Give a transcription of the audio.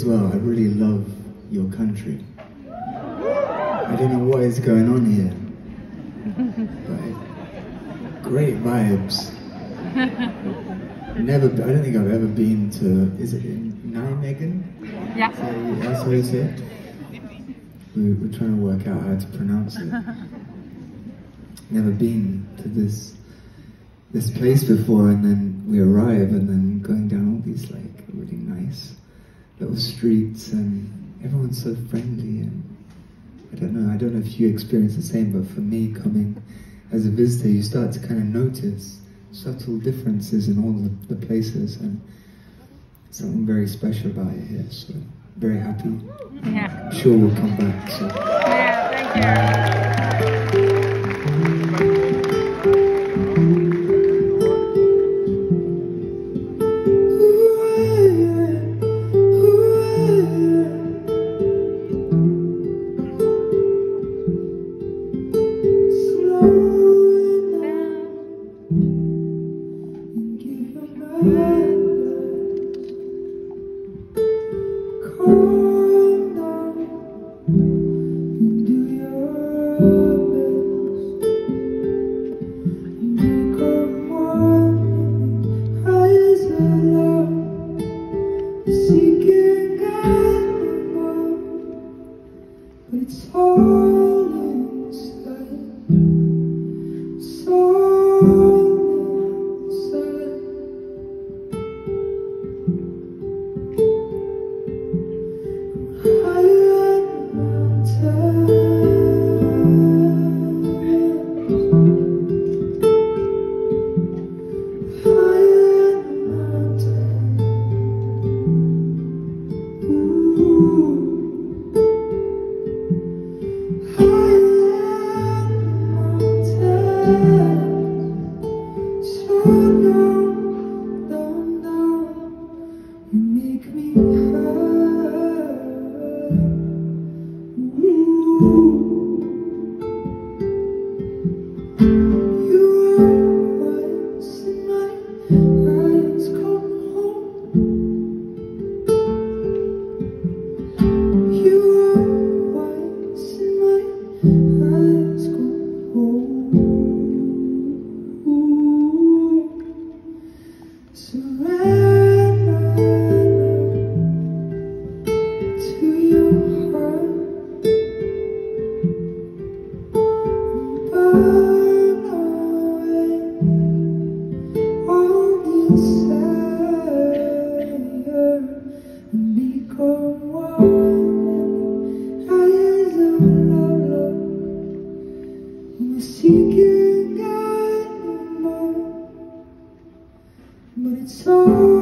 well. I really love your country. I don't know what is going on here, but great vibes. I don't think I've ever been to, is it in Nijmegen? Yeah. That's how you say it? We're trying to work out how to pronounce it. Never been to this place before, and then we arrive, and then going down all these like really nice little streets, and everyone's so friendly, and I don't know if you experience the same, but for me, coming as a visitor, you start to kind of notice subtle differences in all the places, and something very special about it here, so very happy. Yeah. I'm sure we'll come back. So. Yeah, thank you. It's all inside. It's all inside. Higher than mountains. Higher than mountains. Ooh. Seeking God more, but it's all